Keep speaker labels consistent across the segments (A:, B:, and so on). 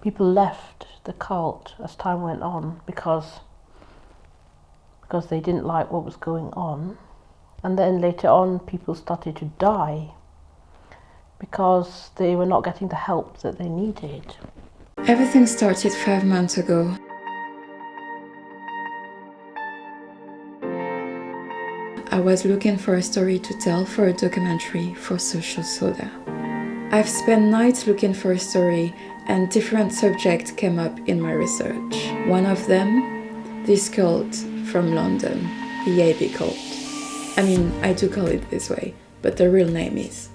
A: people left the cult as time went on because they didn't like what was going on. And then later on, people started to die because they were not getting the help that they needed.
B: Everything started 5 months ago. I was looking for a story to tell for a documentary for Social Soda. I've spent nights looking for a story, and different subjects came up in my research. One of them, this cult from London, the AB cult. I mean, I do call it this way, but the real name is.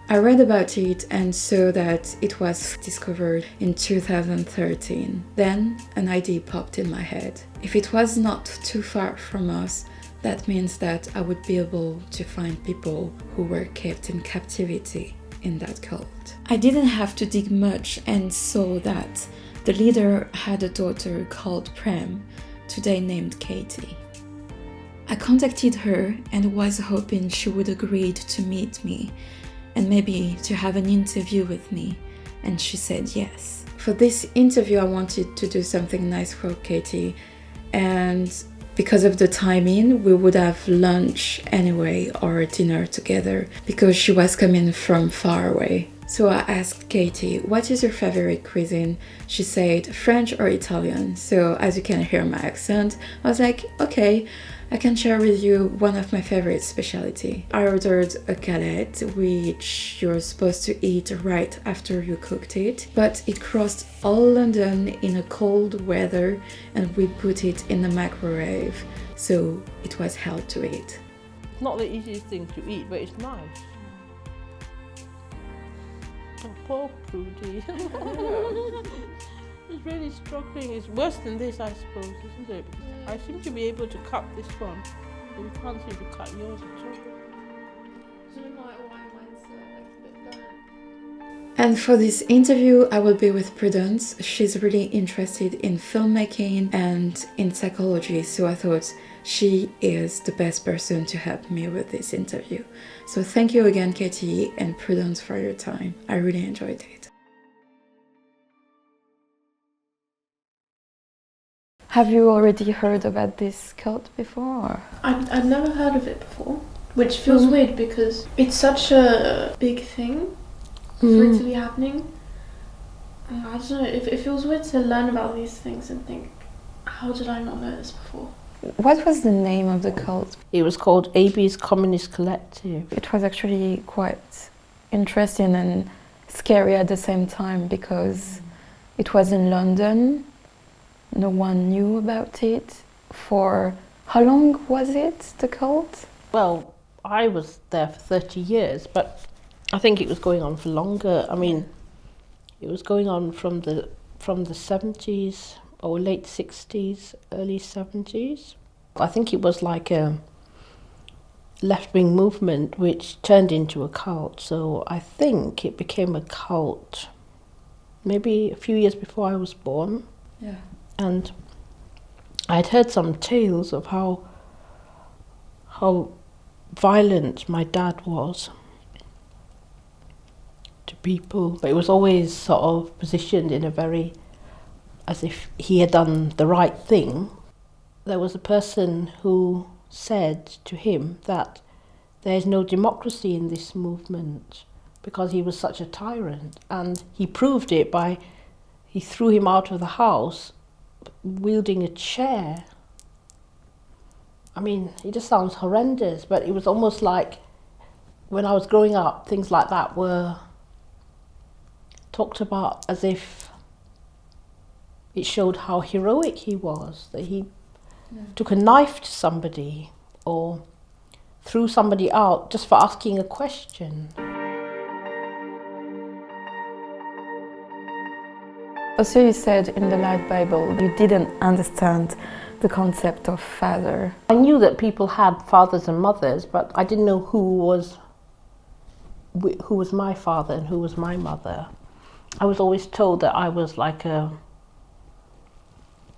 B: I read about it and saw that it was discovered in 2013. Then an idea popped in my head. If it was not too far from us, that means that I would be able to find people who were kept in captivity in that cult. I didn't have to dig much and saw that the leader had a daughter called Prem, today named Katy. I contacted her and was hoping she would agree to meet me and maybe to have an interview with me, and she said yes. For this interview I wanted to do something nice for Katy, and because of the timing we would have lunch anyway or dinner together because she was coming from far away. So I asked Katy, what is your favorite cuisine? She said French or Italian. So as you can hear my accent, I was like, okay, I can share with you one of my favorite specialty. I ordered a galette, which you're supposed to eat right after you cooked it, but it crossed all London in a cold weather and we put it in the microwave, so it was hell to eat.
A: It's not the easiest thing to eat, but it's nice. Oh, poor Prudy. It's really struggling. It's worse than this, I suppose, isn't it? I seem to be able to cut this one, but you can't seem to cut yours at all.
B: And for this interview, I will be with Prudence. She's really interested in filmmaking and in psychology, so I thought she is the best person to help me with this interview. So thank you again, Katy and Prudence, for your time. I really enjoyed it. Have you already heard about this cult before?
C: I'd never heard of it before, which feels weird because it's such a big thing for it to be happening. I don't know, it feels weird to learn about these things and think, how did I not know this before?
B: What was the name of the cult?
A: It was called AB's Communist Collective.
B: It was actually quite interesting and scary at the same time because it was in London. No one knew about it. For how long was it, the cult?
A: Well, I was there for 30 years, but I think it was going on for longer. I mean, it was going on from the 70s or late 60s, early 70s. I think it was like a left-wing movement which turned into a cult. So I think it became a cult maybe a few years before I was born.
B: Yeah.
A: And I'd heard some tales of how violent my dad was to people, but it was always sort of positioned in a very, as if he had done the right thing. There was a person who said to him that there is no democracy in this movement because he was such a tyrant, and he proved it by, he threw him out of the house wielding a chair. I mean, it just sounds horrendous, but it was almost like when I was growing up, things like that were talked about as if it showed how heroic he was, that he took a knife to somebody or threw somebody out just for asking a question.
B: Also, you said in the Light Bible you didn't understand the concept of father.
A: I knew that people had fathers and mothers, but I didn't know who was my father and who was my mother. I was always told that I was like a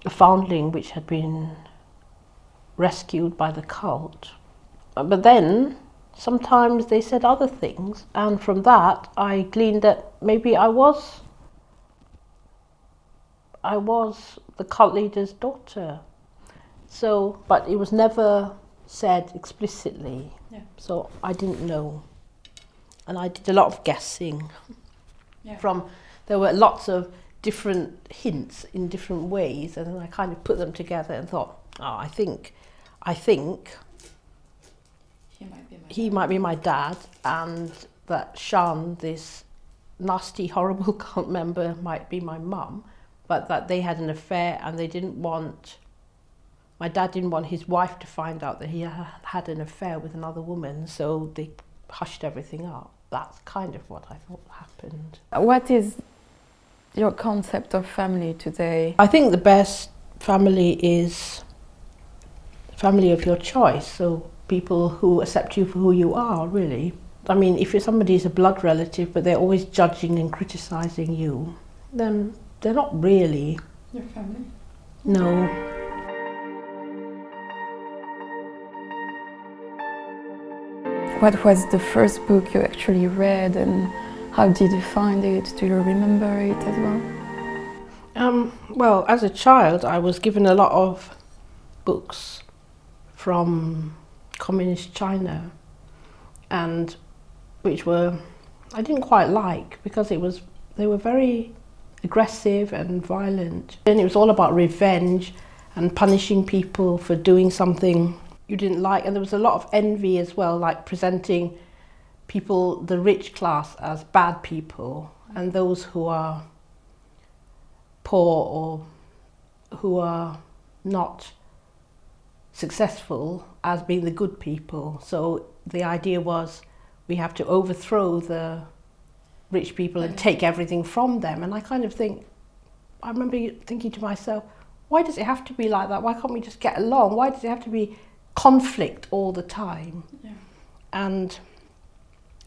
A: foundling which had been rescued by the cult. But then sometimes they said other things, and from that I gleaned that maybe I was I was the cult leader's daughter. So, but it was never said explicitly.
B: Yeah.
A: So I didn't know. And I did a lot of guessing.
B: Yeah.
A: There were lots of different hints in different ways, and then I kind of put them together and thought, I think he might be my dad, and that Shan, this nasty, horrible cult member, might be my mum, but that they had an affair and my dad didn't want his wife to find out that he had an affair with another woman, so they hushed everything up. That's kind of what I thought happened.
B: What is your concept of family today?
A: I think the best family is family of your choice, so people who accept you for who you are, really. I mean, if somebody is a blood relative but they're always judging and criticising you, then they're not really
B: Your family?
A: No.
B: What was the first book you actually read, and how did you find it? Do you remember it as well?
A: Well, as a child, I was given a lot of books from communist China, and which I didn't quite like, because they were very aggressive and violent. And it was all about revenge and punishing people for doing something you didn't like, and there was a lot of envy as well, like presenting people, the rich class, as bad people, and those who are poor or who are not successful as being the good people. So the idea was we have to overthrow the rich people and take everything from them. And I remember thinking to myself, why does it have to be like that? Why can't we just get along? Why does it have to be conflict all the time?
B: Yeah.
A: And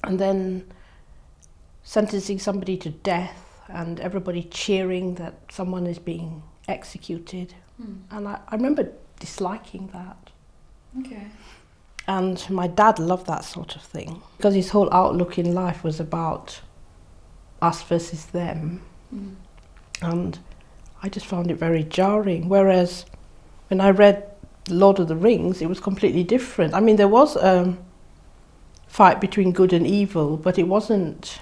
A: then sentencing somebody to death and everybody cheering that someone is being executed. And I remember disliking that.
B: Okay.
A: And my dad loved that sort of thing, because his whole outlook in life was about us versus them. And I just found it very jarring. Whereas when I read Lord of the Rings, it was completely different. I mean, there was a fight between good and evil, but it wasn't,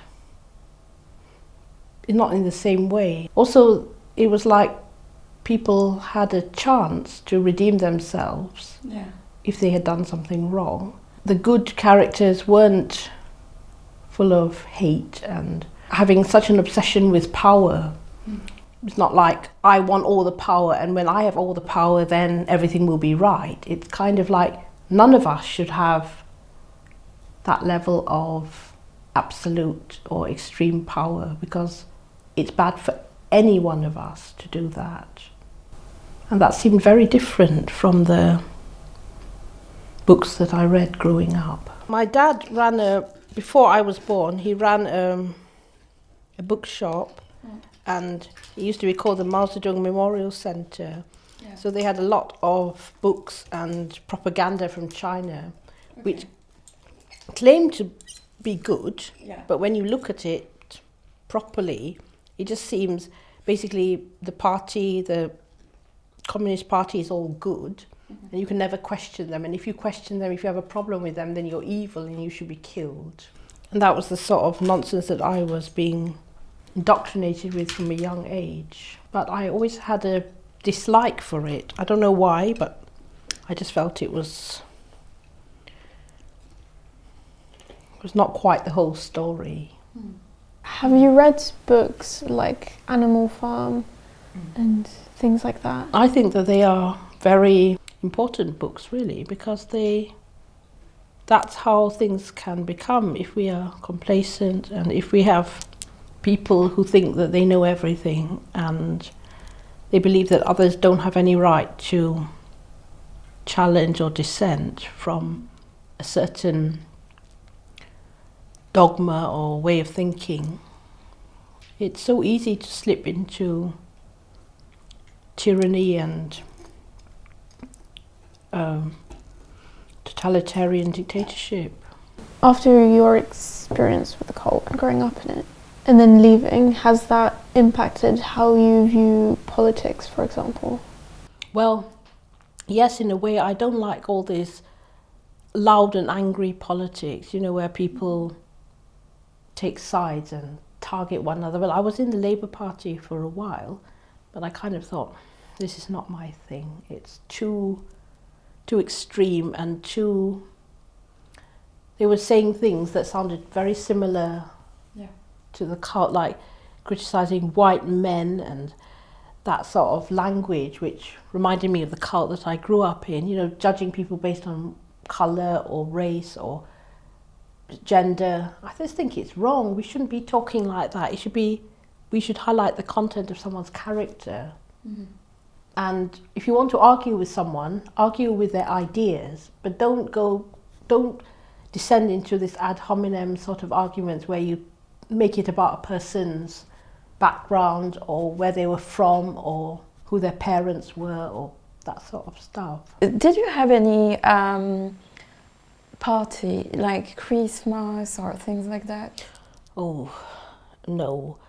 A: not in the same way. Also, it was like people had a chance to redeem themselves if they had done something wrong. The good characters weren't full of hate and having such an obsession with power. It's not like, I want all the power, and when I have all the power, then everything will be right. It's kind of like, none of us should have that level of absolute or extreme power, because it's bad for any one of us to do that. And that seemed very different from the books that I read growing up. My dad before I was born, he ran a bookshop, and it used to be called the Mao Zedong Memorial Center. Yeah. So they had a lot of books and propaganda from China, which claimed to be good, but when you look at it properly, it just seems basically the Communist Party is all good, and you can never question them, and if you question them, if you have a problem with them, then you're evil and you should be killed. And that was the sort of nonsense that I was being indoctrinated with from a young age. But I always had a dislike for it. I don't know why, but I just felt it was not quite the whole story.
C: Have you read books like Animal Farm and things like that?
A: I think that they are very important books, really, because that's how things can become if we are complacent, and if we have people who think that they know everything and they believe that others don't have any right to challenge or dissent from a certain dogma or way of thinking. It's so easy to slip into tyranny and totalitarian dictatorship.
C: After your experience with the cult and growing up in it, And then leaving, has that impacted how you view politics, for example?
A: Well, yes, in a way. I don't like all this loud and angry politics, where people take sides and target one another. Well, I was in the Labour Party for a while, but I kind of thought, this is not my thing. It's too extreme and too... They were saying things that sounded very similar to the cult, like criticising white men and that sort of language, which reminded me of the cult that I grew up in, judging people based on colour or race or gender. I just think it's wrong. We shouldn't be talking like that. We should highlight the content of someone's character. Mm-hmm. And if you want to argue with someone, argue with their ideas, but don't descend into this ad hominem sort of arguments where you make it about a person's background or where they were from or who their parents were or that sort of stuff.
B: Did you have any party, like Christmas or things like that?
A: Oh, no.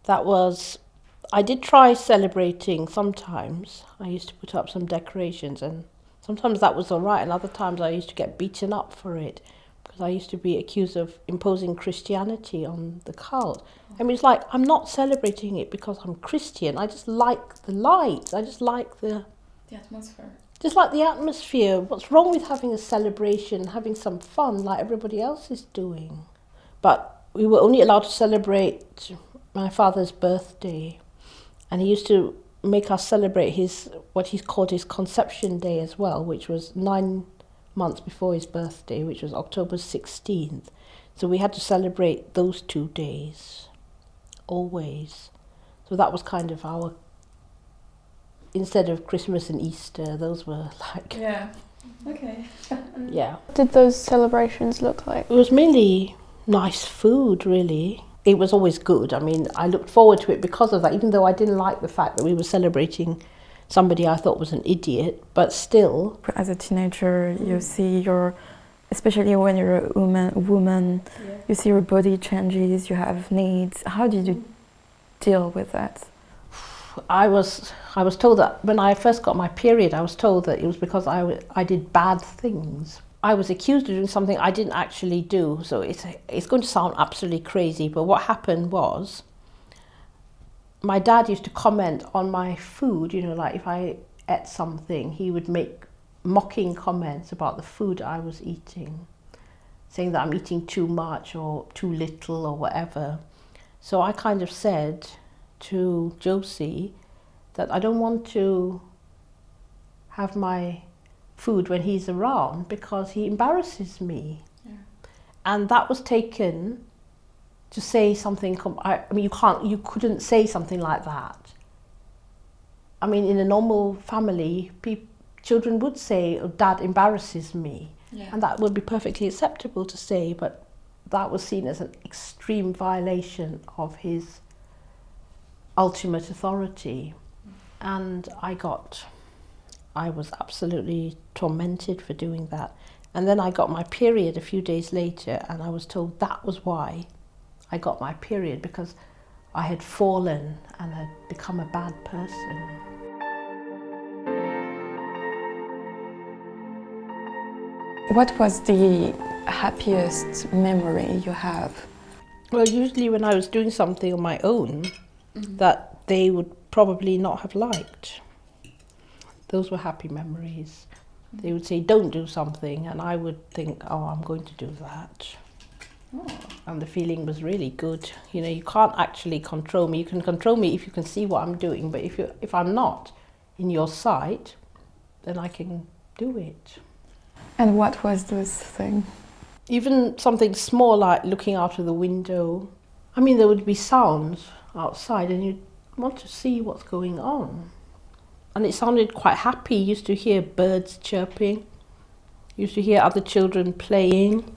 A: I did try celebrating sometimes. I used to put up some decorations and sometimes that was all right, and other times I used to get beaten up for it because I used to be accused of imposing Christianity on the cult. I mean, it's like, I'm not celebrating it because I'm Christian. I just like the lights. I just like the
B: atmosphere.
A: Just like the atmosphere. What's wrong with having a celebration, having some fun like everybody else is doing? But we were only allowed to celebrate my father's birthday, and he used to make us celebrate what he called his conception day as well, which was 9 months before his birthday, which was October 16th. So we had to celebrate those 2 days, always. So that was kind of our, instead of Christmas and Easter, those were like...
B: Yeah, okay.
A: Yeah.
C: What did those celebrations look like?
A: It was mainly nice food, really. It was always good. I mean, I looked forward to it because of that, even though I didn't like the fact that we were celebrating somebody I thought was an idiot, but still.
B: As a teenager, you see especially when you're a woman, you see your body changes, you have needs. How did you deal with that?
A: I was told that when I first got my period, I was told that it was because I did bad things. I was accused of doing something I didn't actually do, so it's going to sound absolutely crazy, but what happened was my dad used to comment on my food, like if I ate something, he would make mocking comments about the food I was eating, saying that I'm eating too much or too little or whatever. So I kind of said to Josie that I don't want to have my food when he's around because he embarrasses me. Yeah. And that was taken to say something, I mean, you couldn't say something like that. I mean, in a normal family, children would say, oh, Dad embarrasses me. Yeah. And that would be perfectly acceptable to say, but that was seen as an extreme violation of his ultimate authority. And I was absolutely tormented for doing that. And then I got my period a few days later, and I was told that was why I got my period, because I had fallen and had become a bad person.
B: What was the happiest memory you have?
A: Well, usually when I was doing something on my own that they would probably not have liked. Those were happy memories. They would say, don't do something, and I would think, oh, I'm going to do that. Oh. And the feeling was really good. You can't actually control me. You can control me if you can see what I'm doing, but if I'm not in your sight, then I can do it.
B: And what was this thing?
A: Even something small like looking out of the window. I mean, there would be sounds outside and you'd want to see what's going on. And it sounded quite happy. You used to hear birds chirping. You used to hear other children playing.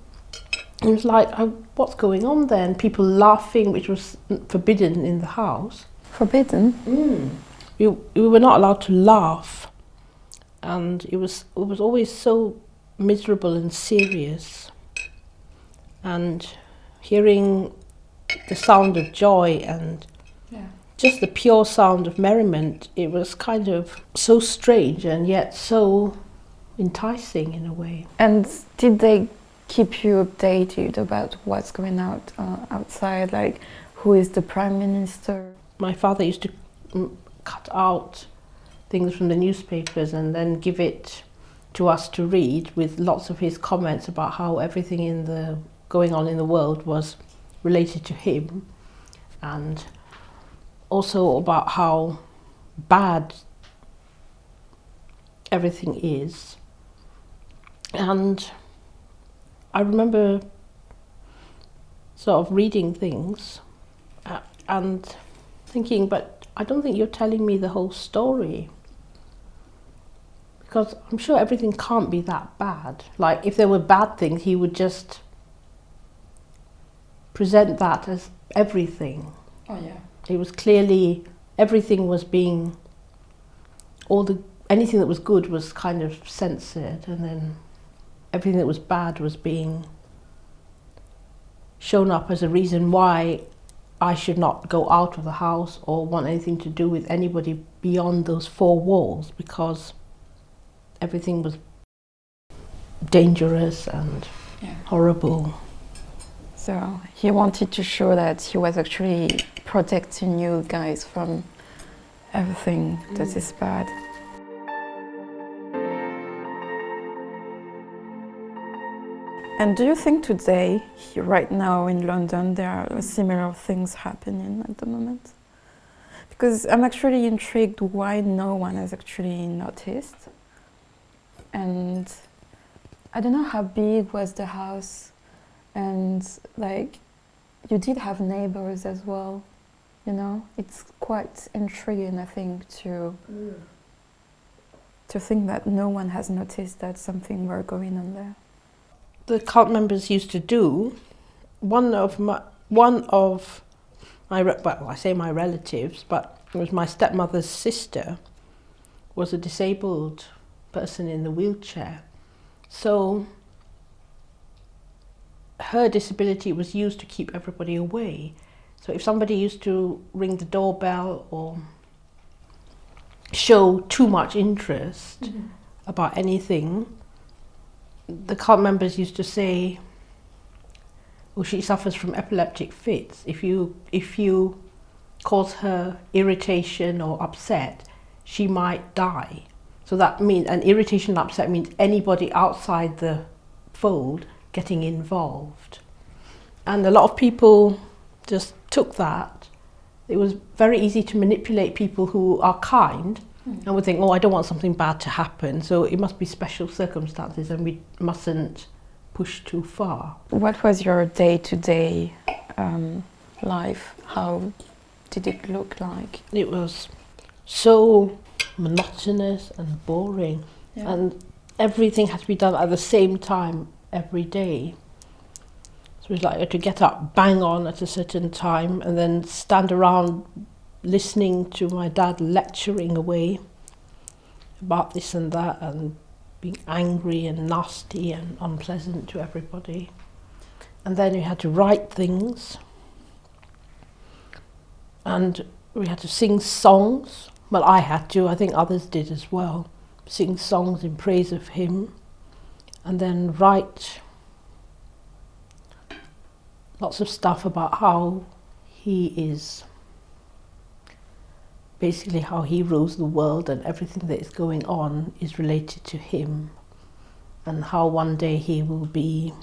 A: It was like, what's going on there? And people laughing, which was forbidden in the house.
B: Forbidden?
A: We were not allowed to laugh. And it was always so miserable and serious. And hearing the sound of joy and
B: Yeah.
A: just the pure sound of merriment. It was kind of so strange and yet so enticing in a way.
B: And did they keep you updated about what's going out outside? Like, who is the Prime Minister?
A: My father used to cut out things from the newspapers and then give it to us to read with lots of his comments about how everything going on in the world was related to him, and also about how bad everything is. And I remember sort of reading things and thinking, but I don't think you're telling me the whole story, because I'm sure everything can't be that bad. Like, if there were bad things, he would just present that as everything.
B: Oh yeah.
A: It was clearly everything was being, anything that was good was kind of censored, and then everything that was bad was being shown up as a reason why I should not go out of the house or want anything to do with anybody beyond those four walls, because everything was dangerous and horrible.
B: So he wanted to show that he was actually protecting you guys from everything that is bad. And do you think today, right now in London, there are similar things happening at the moment? Because I'm actually intrigued why no one has actually noticed. And I don't know how big was the house, and like, you did have neighbors as well, you know? It's quite intriguing, I think, to think that no one has noticed that something were going on there.
A: The cult members used to do, one of my well, I say my relatives, but it was my stepmother's sister, was a disabled person in the wheelchair. So her disability was used to keep everybody away. So if somebody used to ring the doorbell or show too much interest about anything, the cult members used to say, "Oh, she suffers from epileptic fits. If you cause her irritation or upset, she might die." So that means, and irritation and upset means anybody outside the fold getting involved. And a lot of people just took that. It was very easy to manipulate people who are kind and would think, "Oh, I don't want something bad to happen, so it must be special circumstances and we mustn't push too far."
B: What was your day-to-day life? How did it look like?
A: It was so monotonous and boring, and everything had to be done at the same time every day. So it was like I had to get up bang on at a certain time and then stand around listening to my dad lecturing away about this and that and being angry and nasty and unpleasant to everybody. And then we had to write things, and we had to sing songs. Well, I had to, I think others did as well, sing songs in praise of him, and then write lots of stuff about how he is, basically how he rules the world and everything that is going on is related to him, and how one day he will be,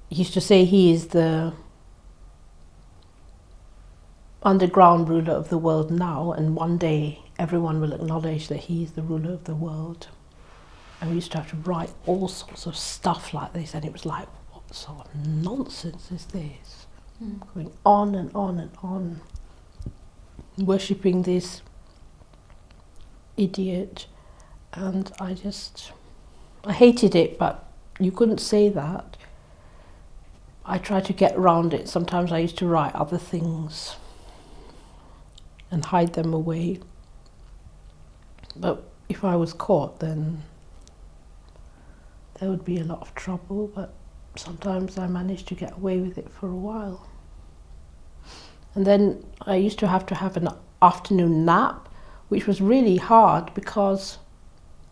A: he used to say he is the underground ruler of the world now, and one day everyone will acknowledge that he is the ruler of the world. And we used to have to write all sorts of stuff like this, and it was like, what sort of nonsense is this? Going on and on and on, worshipping this idiot. And I hated it, but you couldn't say that. I tried to get around it. Sometimes I used to write other things and hide them away. But if I was caught, then there would be a lot of trouble. But sometimes I managed to get away with it for a while. And then I used to have an afternoon nap, which was really hard because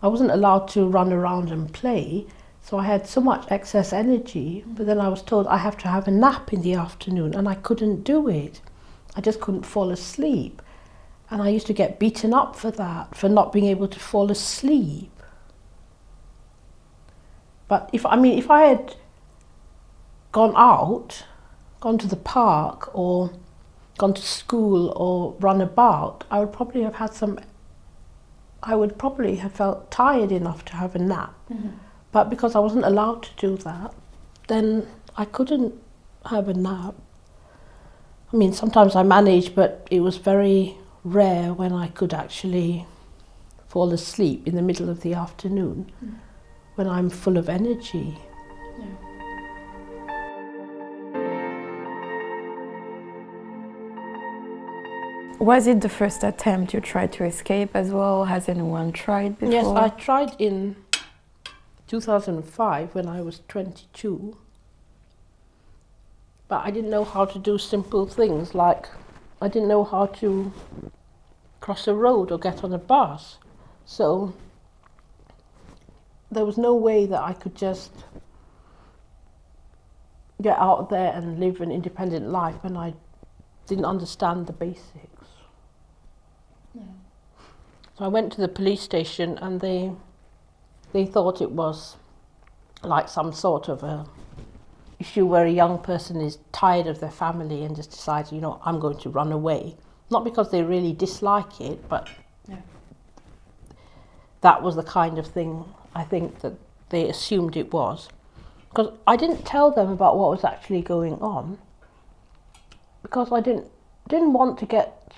A: I wasn't allowed to run around and play. So I had so much excess energy, but then I was told I have to have a nap in the afternoon, and I couldn't do it. I just couldn't fall asleep. And I used to get beaten up for that, for not being able to fall asleep. But if I had gone out, gone to the park or gone to school or run about, I would probably have felt tired enough to have a nap.
B: Mm-hmm.
A: But because I wasn't allowed to do that, then I couldn't have a nap. I mean, sometimes I managed, but it was very rare when I could actually fall asleep in the middle of the afternoon when I'm full of energy.
B: Yeah. Was it the first attempt you tried to escape as well? Has anyone tried before?
A: Yes, I tried in 2005 when I was 22. But I didn't know how to do simple things, like I didn't know how to cross a road or get on a bus. So there was no way that I could just get out there and live an independent life when I didn't understand the basics.
B: Yeah.
A: So I went to the police station, and they thought it was like some sort of a issue where a young person is tired of their family and just decides, I'm going to run away. Not because they really dislike it, but that was the kind of thing I think that they assumed it was. Because I didn't tell them about what was actually going on, because I didn't want to get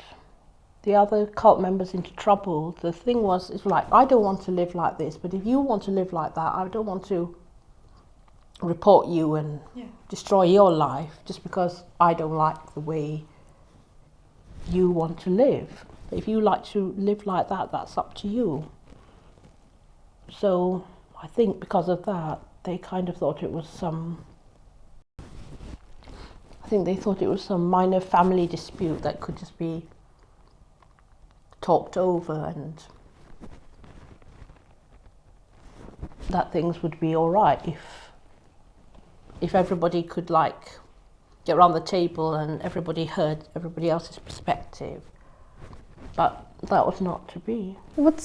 A: the other cult members into trouble. The thing was, it's like, I don't want to live like this, but if you want to live like that, I don't want to report you and destroy your life just because I don't like the way you want to live. If you like to live like that, that's up to you. So I think because of that, they kind of thought it was some minor family dispute that could just be talked over, and that things would be all right if everybody could get around the table and everybody heard everybody else's perspective. But that was not to be.
C: What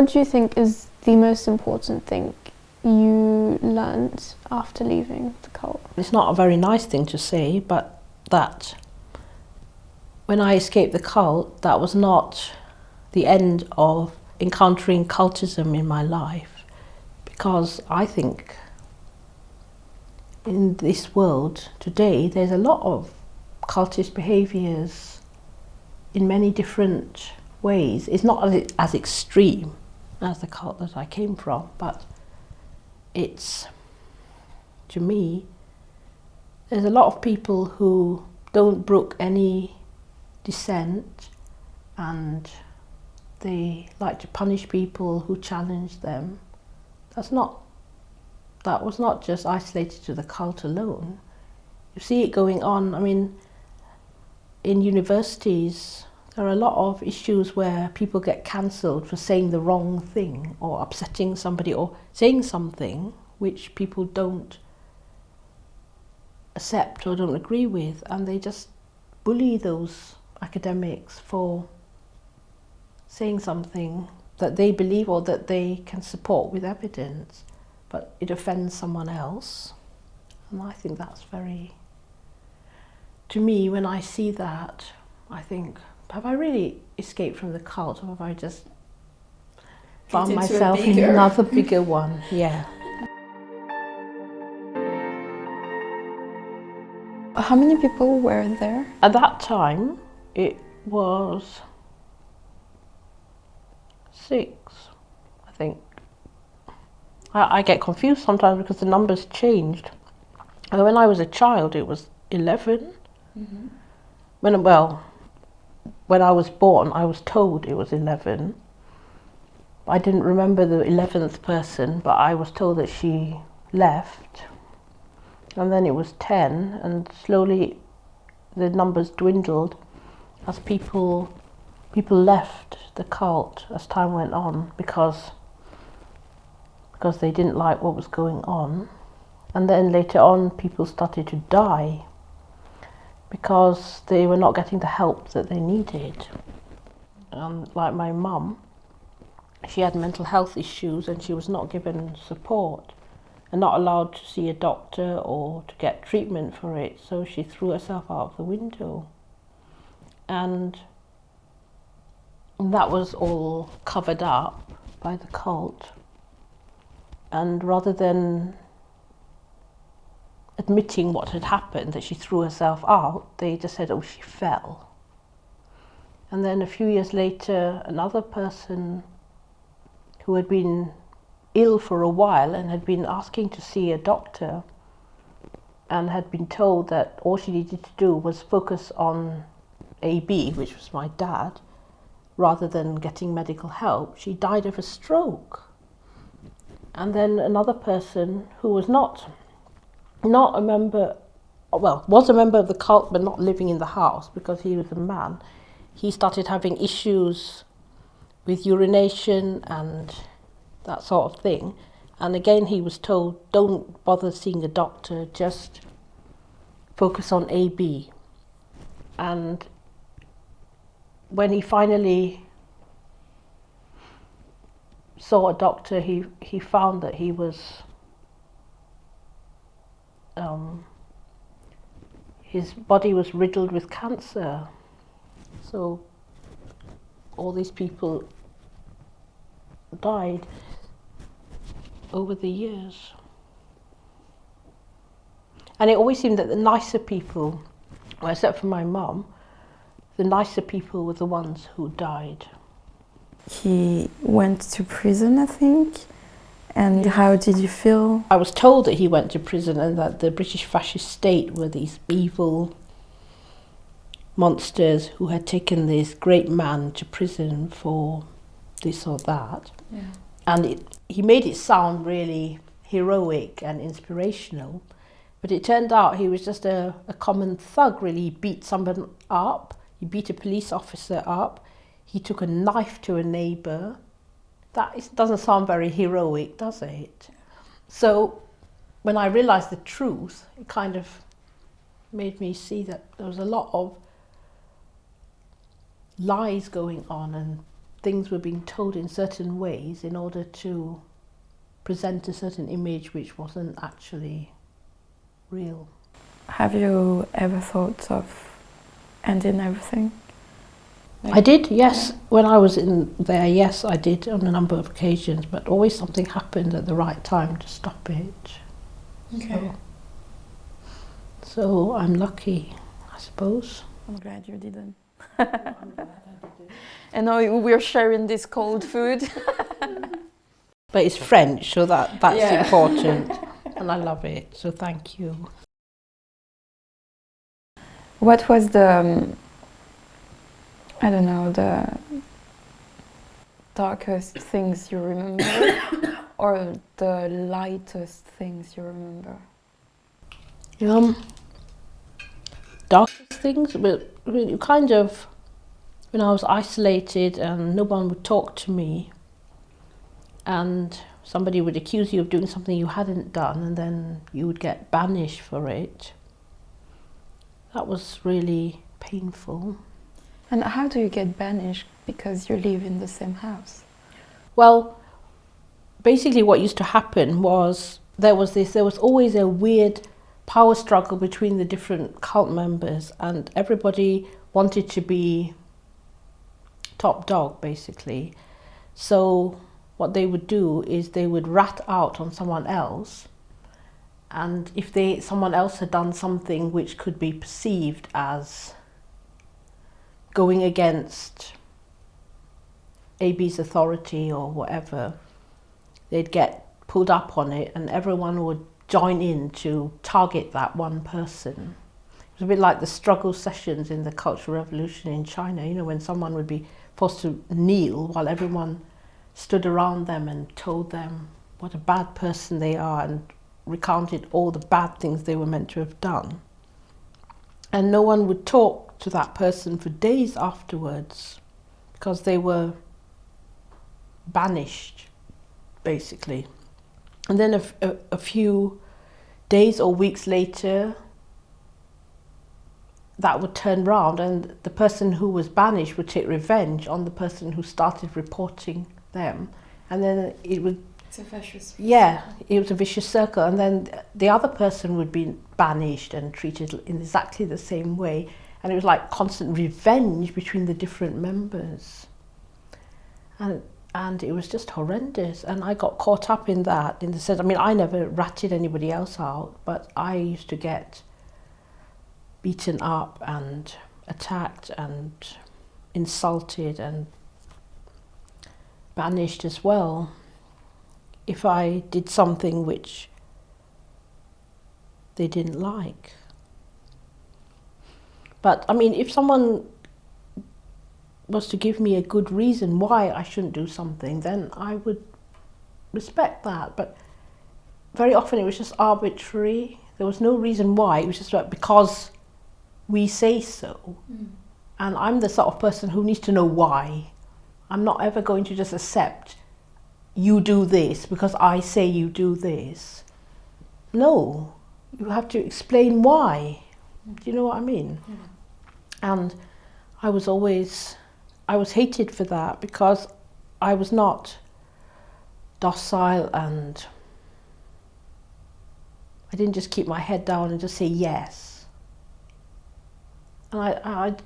C: do you think is the most important thing you learned after leaving the cult?
A: It's not a very nice thing to say, but that when I escaped the cult, that was not the end of encountering cultism in my life, because I think in this world today there's a lot of cultist behaviours in many different ways. It's not as extreme as the cult that I came from, but it's, to me, there's a lot of people who don't brook any dissent, and they like to punish people who challenge them. That was not just isolated to the cult alone. You see it going on. I mean, in universities, there are a lot of issues where people get cancelled for saying the wrong thing or upsetting somebody or saying something which people don't accept or don't agree with, and they just bully those academics for saying something that they believe or that they can support with evidence, but it offends someone else. And I think that's very, to me, when I see that, I think, have I really escaped from the cult, or have I just found myself in another bigger one? Yeah.
C: How many people were there?
A: At that time, it was 6, I think. I get confused sometimes because the numbers changed. And when I was a child, it was 11. Mm-hmm. When I was born, I was told it was 11. I didn't remember the 11th person, but I was told that she left. and then it was 10, and slowly the numbers dwindled as people left the cult as time went on because they didn't like what was going on. And then later on people started to die because they were not getting the help that they needed. Like my mum, she had mental health issues and she was not given support and not allowed to see a doctor or to get treatment for it, so she threw herself out of the window. And that was all covered up by the cult. And rather than admitting what had happened, that she threw herself out, they just said, oh, she fell. And then a few years later, another person who had been ill for a while and had been asking to see a doctor and had been told that all she needed to do was focus on AB, which was my dad, rather than getting medical help, she died of a stroke. And then another person who was not a member, well, was a member of the cult but not living in the house because he was a man, he started having issues with urination and that sort of thing. And again he was told, don't bother seeing a doctor, just focus on AB. And when he finally saw a doctor, he found that he was his body was riddled with cancer. So all these people died over the years. And it always seemed that the nicer people, well, except for my mum, the nicer people were the ones who died.
B: He went to prison, I think. And how did you feel?
A: I was told that he went to prison and that the British fascist state were these evil monsters who had taken this great man to prison for this or that.
B: Yeah.
A: And he made it sound really heroic and inspirational, but it turned out he was just a common thug, really. He beat someone up, he beat a police officer up, he took a knife to a neighbour. That doesn't sound very heroic, does it? So when I realised the truth, it kind of made me see that there was a lot of lies going on and things were being told in certain ways in order to present a certain image which wasn't actually real.
B: Have you ever thought of ending everything?
A: I did, yes. When I was in there, yes, I did on a number of occasions, but always something happened at the right time to stop it.
B: Okay.
A: So I'm lucky, I suppose.
B: I'm glad you didn't.
A: I'm glad I didn't.
B: And now we're sharing this cold food.
A: But it's French, so that's important, and I love it, so thank you.
B: What was the the darkest things you remember or the lightest things you remember?
A: Darkest things, but really kind of when I was isolated and no one would talk to me and somebody would accuse you of doing something you hadn't done and then you would get banished for it. That was really painful.
B: And how do you get banished because you live in the same house?
A: Well, basically what used to happen was there was always a weird power struggle between the different cult members and everybody wanted to be top dog, basically. So what they would do is they would rat out on someone else, and if someone else had done something which could be perceived as going against AB's authority or whatever, they'd get pulled up on it and everyone would join in to target that one person. It was a bit like the struggle sessions in the Cultural Revolution in China, when someone would be forced to kneel while everyone stood around them and told them what a bad person they are and recounted all the bad things they were meant to have done. And no one would talk to that person for days afterwards because they were banished, basically. And then a few days or weeks later, that would turn round and the person who was banished would take revenge on the person who started reporting them. And then it would...
B: It's a vicious circle.
A: Yeah, it was a vicious circle. And then the other person would be banished and treated in exactly the same way. And it was like constant revenge between the different members. And it was just horrendous. And I got caught up in that, in the sense, I mean, I never ratted anybody else out, but I used to get beaten up and attacked and insulted and banished as well if I did something which they didn't like. But I mean, if someone was to give me a good reason why I shouldn't do something, then I would respect that. But very often it was just arbitrary. There was no reason why. It was just like, because we say so. And I'm the sort of person who needs to know why. I'm not ever going to just accept you do this because I say you do this. No, you have to explain why. Do you know what I mean? Yeah. And I was hated for that because I was not docile and I didn't just keep my head down and just say yes. And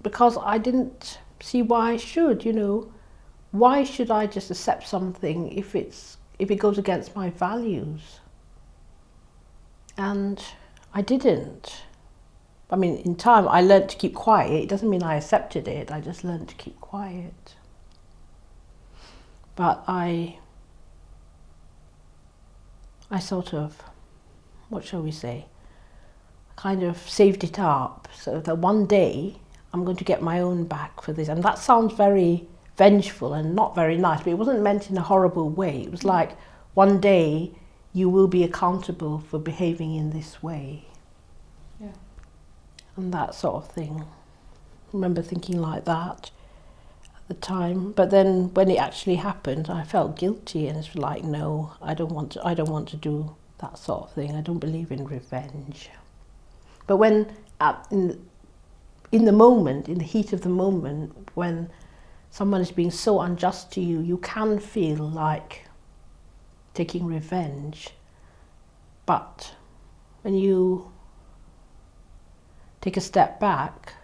A: because I didn't see why I should, you know. Why should I just accept something if it goes against my values? And I didn't. I mean, in time I learned to keep quiet. It doesn't mean I accepted it, I just learned to keep quiet. But I sort of, what shall we say, kind of saved it up so that one day I'm going to get my own back for this. And that sounds very vengeful and not very nice, but it wasn't meant in a horrible way. It was like, one day you will be accountable for behaving in this way. Yeah. And that sort of thing. I remember thinking like that at the time, but then when it actually happened, I felt guilty, and it's like, no, I don't want to do that sort of thing. I don't believe in revenge. But when in the moment, in the heat of the moment, when someone is being so unjust to you, you can feel like taking revenge. But when you take a step back,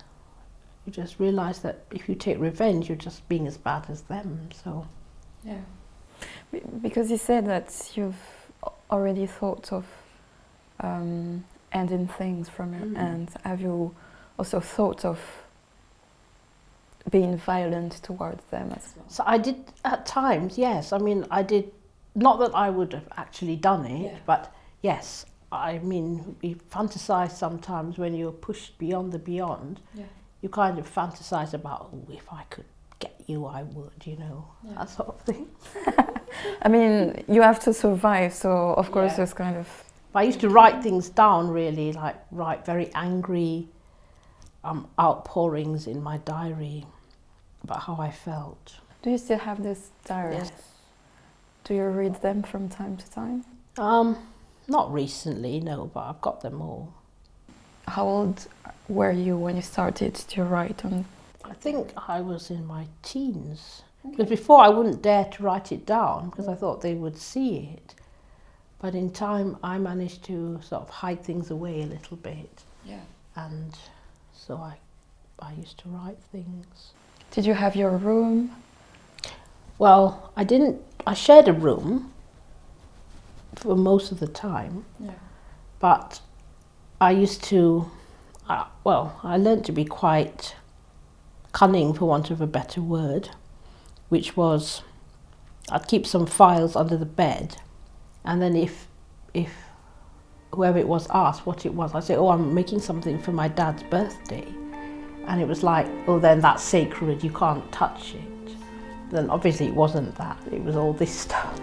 A: you just realise that if you take revenge, you're just being as bad as them. So,
B: yeah. Because you said that you've already thought of ending things from your end. Have you also thought of being violent towards them as well?
A: So I did at times, yes. I mean, I did, not that I would have actually done it, but yes. I mean, we fantasize sometimes when you're pushed beyond the beyond. Yeah. You kind of fantasize about, oh, if I could get you, I would, you know, that sort of thing.
B: I mean, you have to survive, so of course there's kind of...
A: I used to write things down, really, like write very angry outpourings in my diary about how I felt.
B: Do you still have this diary?
A: Yes.
B: Do you read them from time to time?
A: Not recently, no, but I've got them all.
B: How old were you when you started to write on?
A: I think I was in my teens. Because before I wouldn't dare to write it down because I thought they would see it. But in time I managed to sort of hide things away a little bit. Yeah. And so I used to write things.
B: Did you have your room?
A: Well, I didn't. I shared a room for most of the time. Yeah. But I used to, I learned to be quite cunning, for want of a better word, which was I'd keep some files under the bed, and then if whoever it was asked what it was, I'd say, oh, I'm making something for my dad's birthday. And it was like, oh, then that's sacred, you can't touch it. Then obviously it wasn't that, it was all this stuff.